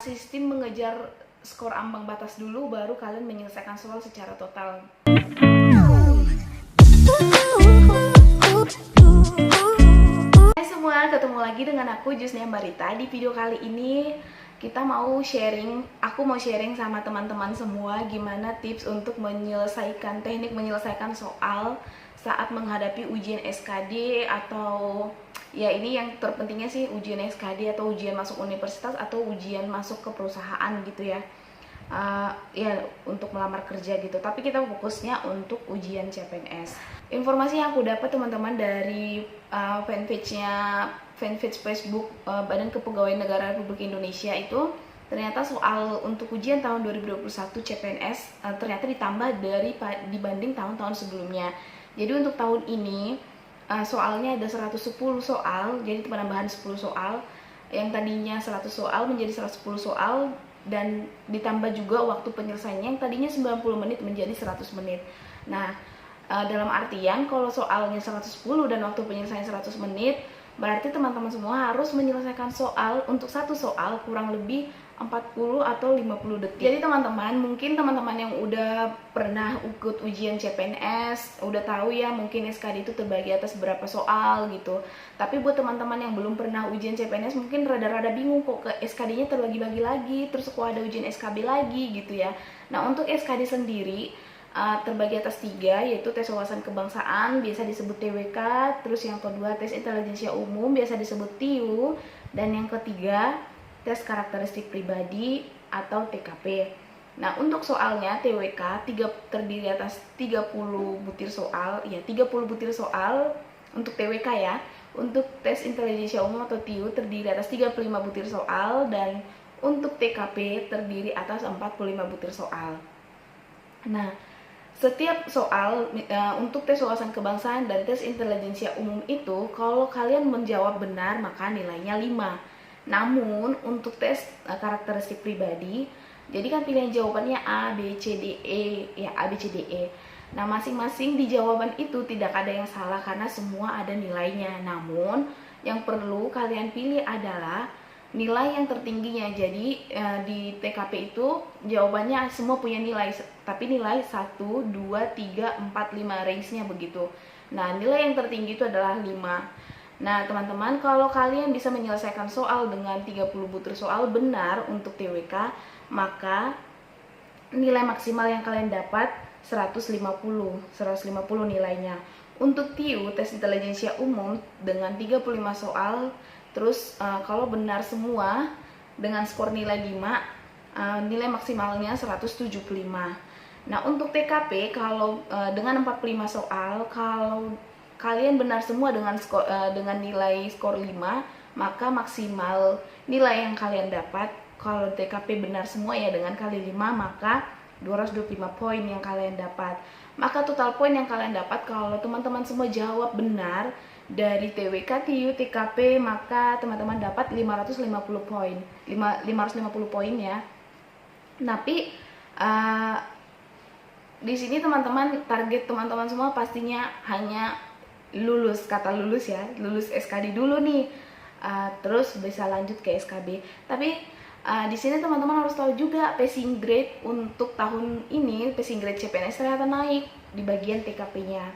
Sistem mengejar skor ambang batas dulu, baru kalian menyelesaikan soal secara total. Hai semua, ketemu lagi dengan aku Jusnia Barita. Di video kali ini kita mau sharing, aku mau sharing sama teman-teman semua gimana tips untuk menyelesaikan, teknik menyelesaikan soal saat menghadapi ujian SKD atau ya ini yang terpentingnya sih ujian SKD atau ujian masuk universitas atau ujian masuk ke perusahaan gitu ya. Ya untuk melamar kerja gitu, tapi kita fokusnya untuk ujian CPNS. Informasi yang aku dapat teman-teman dari fanpage Facebook Badan Kepegawaian Negara Republik Indonesia itu ternyata soal untuk ujian tahun 2021 CPNS ternyata ditambah dibanding tahun-tahun sebelumnya. Jadi untuk tahun ini soalnya ada 110 soal, jadi penambahan 10 soal. Yang tadinya 100 soal menjadi 110 soal, dan ditambah juga waktu penyelesaiannya yang tadinya 90 menit menjadi 100 menit. Nah, dalam artian kalau soalnya 110 dan waktu penyelesaian 100 menit, berarti teman-teman semua harus menyelesaikan soal untuk satu soal kurang lebih 40 atau 50 detik. Jadi teman-teman, mungkin teman-teman yang udah pernah ikut ujian CPNS udah tahu ya, mungkin SKD itu terbagi atas berapa soal gitu. Tapi buat teman-teman yang belum pernah ujian CPNS mungkin rada-rada bingung kok ke SKD-nya terbagi-bagi lagi, terus kok ada ujian SKB lagi gitu ya. Nah, untuk SKD sendiri terbagi atas 3, yaitu tes wawasan kebangsaan biasa disebut TWK, terus yang kedua tes intelijensia umum biasa disebut TIU, dan yang ketiga tes karakteristik pribadi atau TKP. Nah, untuk soalnya TWK terdiri atas 30 butir soal, ya 30 butir soal untuk TWK ya. Untuk tes intelijensia umum atau TIU terdiri atas 35 butir soal, dan untuk TKP terdiri atas 45 butir soal. Nah, setiap soal untuk tes wawasan kebangsaan dan tes intelijensia umum itu kalau kalian menjawab benar maka nilainya 5. Namun untuk tes karakteristik pribadi, jadi kan pilihan jawabannya A, B, C, D, E, ya A, B, C, D, E. Nah, masing-masing di jawaban itu tidak ada yang salah karena semua ada nilainya. Namun yang perlu kalian pilih adalah nilai yang tertingginya. Jadi di TKP itu jawabannya semua punya nilai, tapi nilai 1, 2, 3, 4, 5 range-nya begitu. Nah, nilai yang tertinggi itu adalah 5. Nah, teman-teman, kalau kalian bisa menyelesaikan soal dengan 30 butir soal benar untuk TWK, maka nilai maksimal yang kalian dapat 150 nilainya. Untuk TIU, tes intelijensia umum, dengan 35 soal, terus kalau benar semua dengan skor nilai 5, nilai maksimalnya 175. Nah, untuk TKP kalau dengan 45 soal, kalau kalian benar semua dengan nilai skor 5, maka maksimal nilai yang kalian dapat kalau TKP benar semua ya dengan kali 5, maka 225 poin yang kalian dapat. Maka total poin yang kalian dapat kalau teman-teman semua jawab benar dari TWK, TIU, TKP, maka teman-teman dapat 550 poin. 550 poin ya. Tapi di sini teman-teman, target teman-teman semua pastinya hanya lulus, kata lulus ya, lulus SKD dulu nih, terus bisa lanjut ke SKB. Tapi di sini teman-teman harus tahu juga passing grade untuk tahun ini, passing grade CPNS ternyata naik di bagian TKP-nya.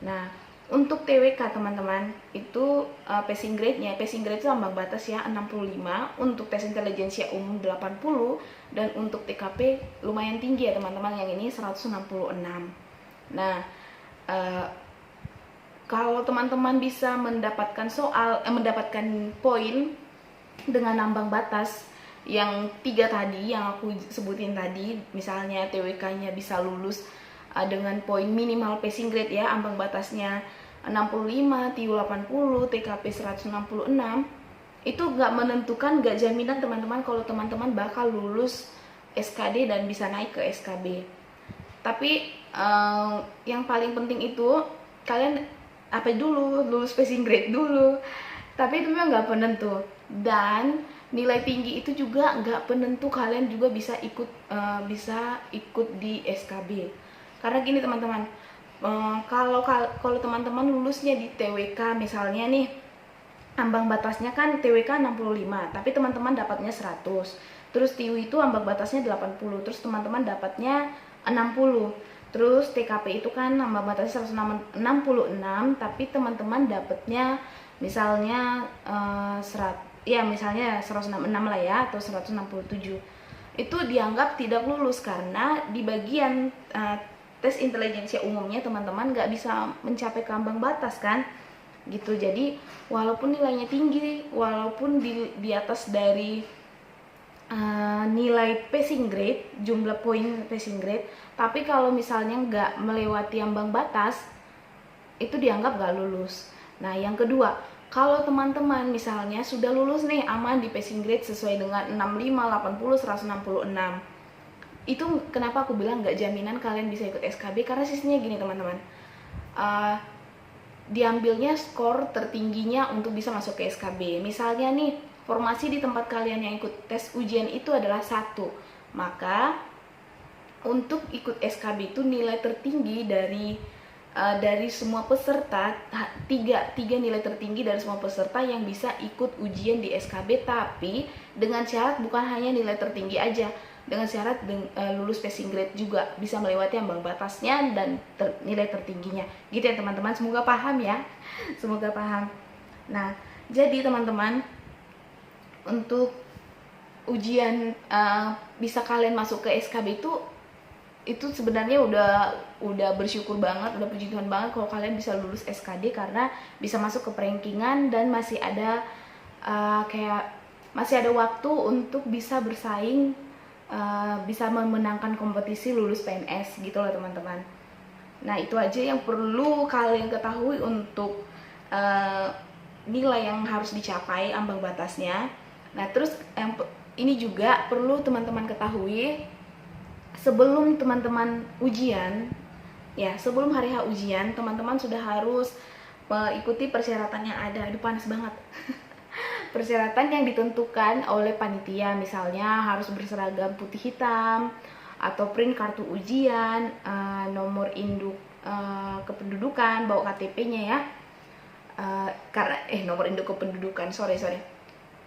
Nah, untuk TWK teman-teman itu passing grade-nya, passing grade itu ambang batas ya 65, untuk tes intelijensia umum 80, dan untuk TKP lumayan tinggi ya teman-teman, yang ini 166. Nah, kalau teman-teman bisa mendapatkan mendapatkan poin dengan ambang batas yang 3 tadi yang aku sebutin tadi, misalnya TWK-nya bisa lulus dengan poin minimal passing grade ya, ambang batasnya 65, TIU 80, TKP 166, itu nggak menentukan, nggak jaminan teman-teman kalau teman-teman bakal lulus SKD dan bisa naik ke SKB. Tapi yang paling penting itu kalian lulus passing grade dulu. Tapi itu memang nggak penentu, dan nilai tinggi itu juga nggak penentu kalian juga bisa ikut di SKB. Karena gini teman-teman, kalau teman-teman lulusnya di TWK misalnya nih, ambang batasnya kan TWK 65, tapi teman-teman dapatnya 100. Terus TIU itu ambang batasnya 80, terus teman-teman dapatnya 60. Terus TKP itu kan ambang batasnya 166, tapi teman-teman dapatnya misalnya misalnya 166 lah ya, atau 167. Itu dianggap tidak lulus karena di bagian tes intelijensia umumnya teman-teman nggak bisa mencapai ke ambang batas kan gitu. Jadi walaupun nilainya tinggi, walaupun di atas dari nilai passing grade, jumlah poin passing grade, tapi kalau misalnya nggak melewati ambang batas, itu dianggap nggak lulus. Nah, yang kedua, kalau teman-teman misalnya sudah lulus nih, aman di passing grade sesuai dengan 65, 80, 166, itu kenapa aku bilang nggak jaminan kalian bisa ikut SKB, karena sistemnya gini teman-teman, diambilnya skor tertingginya untuk bisa masuk ke SKB. Misalnya nih, formasi di tempat kalian yang ikut tes ujian itu adalah 1, maka untuk ikut SKB itu nilai tertinggi dari semua peserta, tiga nilai tertinggi dari semua peserta yang bisa ikut ujian di SKB, tapi dengan syarat bukan hanya nilai tertinggi aja, dengan syarat lulus passing grade juga, bisa melewati ambang batasnya dan nilai tertingginya gitu ya teman-teman. Semoga paham ya, semoga paham. Nah, jadi teman-teman, untuk ujian bisa kalian masuk ke SKB itu sebenarnya udah bersyukur banget, udah puji Tuhan banget kalau kalian bisa lulus SKD, karena bisa masuk ke perankingan dan masih ada masih ada waktu untuk bisa bersaing, bisa memenangkan kompetisi lulus PNS gitu loh teman-teman. Nah, itu aja yang perlu kalian ketahui untuk nilai yang harus dicapai, ambang batasnya. Nah, terus ini juga perlu teman-teman ketahui, sebelum teman-teman ujian, ya sebelum hari H ujian, teman-teman sudah harus mengikuti persyaratan yang ada. Aduh, panas banget. Persyaratan yang ditentukan oleh panitia, misalnya harus berseragam putih hitam, atau print kartu ujian, nomor induk kependudukan, bawa KTP-nya ya. Nomor induk kependudukan, sorry.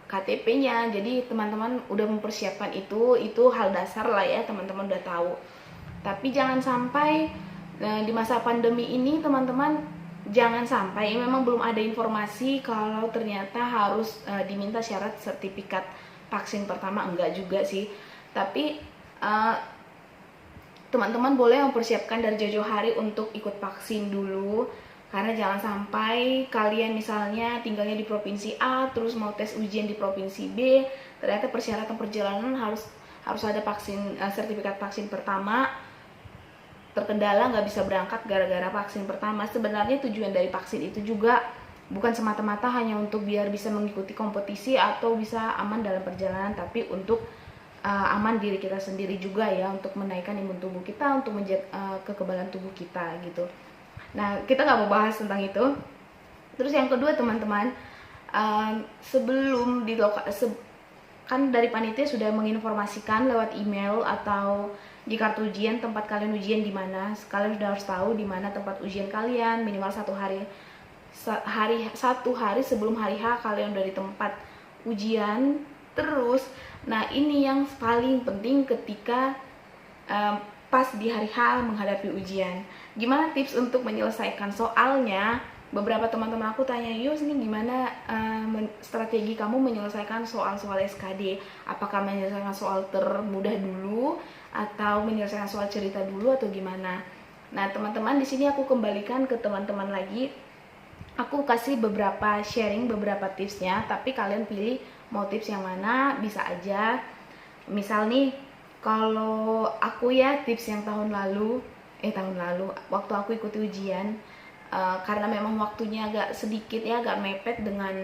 KTP-nya. Jadi teman-teman udah mempersiapkan itu hal dasar lah ya, teman-teman udah tahu. Tapi jangan sampai di masa pandemi ini teman-teman, jangan sampai, memang belum ada informasi kalau ternyata harus diminta syarat sertifikat vaksin pertama, enggak juga sih. Tapi teman-teman boleh mempersiapkan dari jauh-jauh hari untuk ikut vaksin dulu, karena jangan sampai kalian misalnya tinggalnya di provinsi A, terus mau tes ujian di provinsi B, ternyata persyaratan perjalanan harus ada vaksin, sertifikat vaksin pertama, terkendala nggak bisa berangkat gara-gara vaksin pertama. Sebenarnya tujuan dari vaksin itu juga bukan semata-mata hanya untuk biar bisa mengikuti kompetisi atau bisa aman dalam perjalanan, tapi untuk aman diri kita sendiri juga ya, untuk menaikkan imun tubuh kita, untuk menjaga kekebalan tubuh kita gitu. Nah, kita nggak mau bahas tentang itu. Terus yang kedua teman-teman, sebelum kan dari panitia sudah menginformasikan lewat email atau di kartu ujian tempat kalian ujian di mana. Kalian sudah harus tahu di mana tempat ujian kalian, minimal satu hari sebelum hari H kalian udah di tempat ujian. Terus, nah ini yang paling penting ketika pas di hari H menghadapi ujian. Gimana tips untuk menyelesaikan soalnya? Beberapa teman-teman aku tanya, Yus nih gimana strategi kamu menyelesaikan soal-soal SKD? Apakah menyelesaikan soal termudah dulu atau menyelesaikan soal cerita dulu atau gimana? Nah, teman-teman, di sini aku kembalikan ke teman-teman lagi. Aku kasih beberapa sharing, beberapa tipsnya, tapi kalian pilih mau tips yang mana, bisa aja. Misal nih, kalau aku ya tips yang tahun lalu waktu aku ikuti ujian, karena memang waktunya agak sedikit ya, agak mepet dengan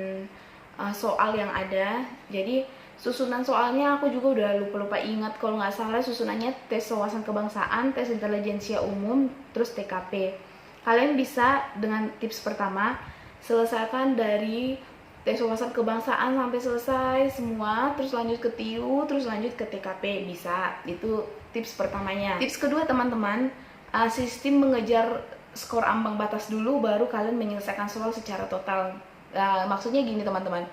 soal yang ada, jadi susunan soalnya aku juga udah lupa ingat. Kalau nggak salah susunannya tes wawasan kebangsaan, tes intelijensia umum, terus TKP. Kalian bisa dengan tips pertama, selesaikan dari tes wawasan kebangsaan sampai selesai semua, terus lanjut ke TIU, terus lanjut ke TKP, bisa. Itu tips pertamanya. Tips kedua teman-teman, sistem mengejar skor ambang batas dulu, baru kalian menyelesaikan soal secara total. Maksudnya gini teman-teman,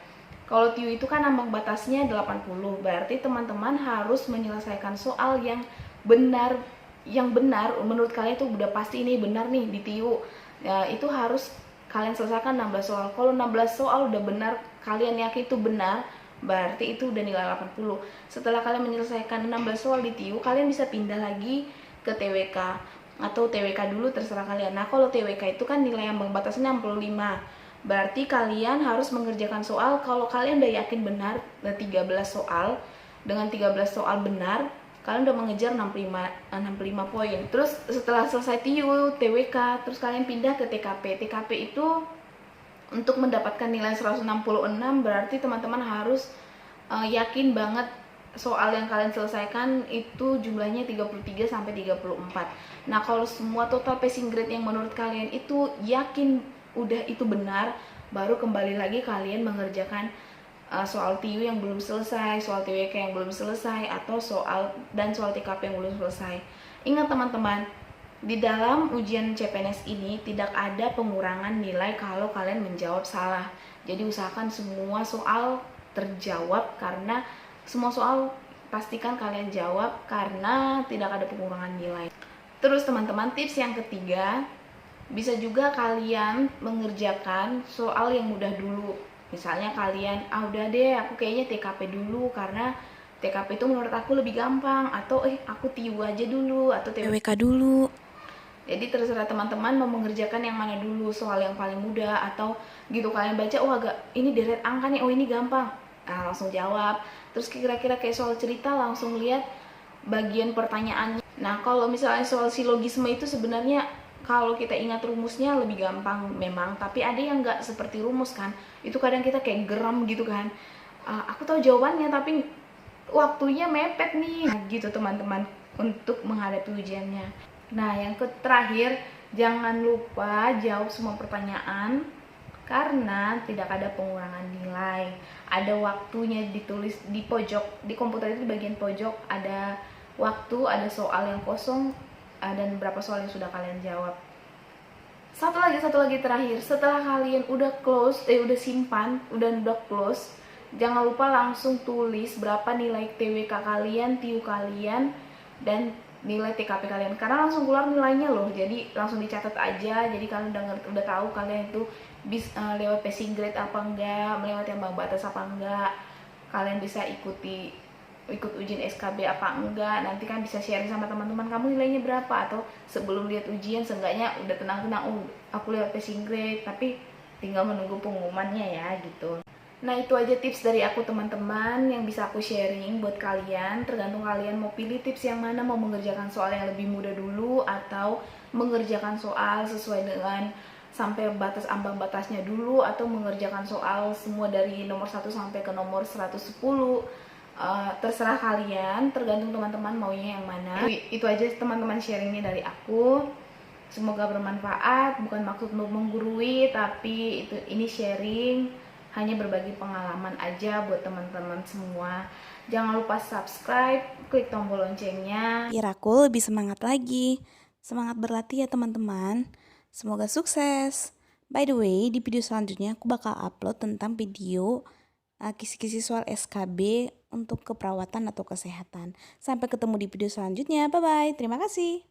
Kalau TIU itu kan ambang batasnya 80, berarti teman-teman harus menyelesaikan soal yang benar menurut kalian itu udah pasti ini benar nih di TIU. Ya, itu harus kalian selesaikan 16 soal. Kalau 16 soal udah benar, kalian yakin itu benar, berarti itu udah nilai 80. Setelah kalian menyelesaikan 16 soal di TIU, kalian bisa pindah lagi ke TWK atau TWK dulu, terserah kalian. Nah, kalau TWK itu kan nilai ambang batasnya 65. Berarti kalian harus mengerjakan soal, kalau kalian udah yakin benar 13 soal, dengan 13 soal benar, kalian udah mengejar 65 poin. Terus setelah selesai TIU, TWK, terus kalian pindah ke TKP. TKP itu untuk mendapatkan nilai 166, berarti teman-teman harus yakin banget soal yang kalian selesaikan itu jumlahnya 33 sampai 34. Nah, kalau semua total passing grade yang menurut kalian itu yakin udah itu benar, baru kembali lagi kalian mengerjakan soal TIU yang belum selesai, soal TWK yang belum selesai, atau soal TKP yang belum selesai. Ingat teman-teman, di dalam ujian CPNS ini tidak ada pengurangan nilai kalau kalian menjawab salah. Jadi usahakan semua soal terjawab, karena semua soal pastikan kalian jawab karena tidak ada pengurangan nilai. Terus teman-teman, tips yang ketiga, bisa juga kalian mengerjakan soal yang mudah dulu. Misalnya kalian, udah deh aku kayaknya TKP dulu karena TKP itu menurut aku lebih gampang, atau aku TIU aja dulu atau TWK dulu. Jadi terserah teman-teman mau mengerjakan yang mana dulu, soal yang paling mudah atau gitu. Kalian baca, agak ini deret angka nih, ini gampang, langsung jawab. Terus kira-kira kayak soal cerita, langsung lihat bagian pertanyaannya. Nah, kalau misalnya soal silogisme itu sebenarnya kalau kita ingat rumusnya lebih gampang memang, tapi ada yang nggak seperti rumus kan. Itu kadang kita kayak geram gitu kan. Aku tahu jawabannya tapi waktunya mepet nih. Nah, gitu teman-teman untuk menghadapi ujiannya. Nah, yang terakhir, jangan lupa jawab semua pertanyaan karena tidak ada pengurangan nilai. Ada waktunya ditulis di pojok, di komputer itu di bagian pojok ada waktu, ada soal yang kosong, dan berapa soal yang sudah kalian jawab. Satu lagi terakhir, setelah kalian udah udah simpan, udah close, jangan lupa langsung tulis berapa nilai TWK kalian, TIU kalian, dan nilai TKP kalian, karena langsung keluar nilainya loh. Jadi langsung dicatat aja, jadi kalian udah tahu kalian itu lewat passing grade apa enggak, melewati ambang batas apa enggak, kalian bisa ikut ujian SKB apa enggak. Nanti kan bisa sharing sama teman-teman kamu nilainya berapa, atau sebelum lihat ujian seenggaknya udah tenang-tenang, aku lewat passing grade, tapi tinggal menunggu pengumumannya ya gitu. Nah, itu aja tips dari aku teman-teman yang bisa aku sharing buat kalian. Tergantung kalian mau pilih tips yang mana, mau mengerjakan soal yang lebih mudah dulu atau mengerjakan soal sesuai dengan sampai batas ambang batasnya dulu, atau mengerjakan soal semua dari nomor 1 sampai ke nomor 110. Terserah kalian, tergantung teman-teman maunya yang mana. Itu aja teman-teman sharingnya dari aku. Semoga bermanfaat, bukan maksud menggurui, tapi ini sharing, hanya berbagi pengalaman aja buat teman-teman semua. Jangan lupa subscribe, klik tombol loncengnya biar aku lebih semangat lagi. Semangat berlatih ya teman-teman. Semoga sukses. By the way, di video selanjutnya aku bakal upload tentang video kisi-kisi soal SKB untuk keperawatan atau kesehatan. Sampai ketemu di video selanjutnya. Bye-bye. Terima kasih.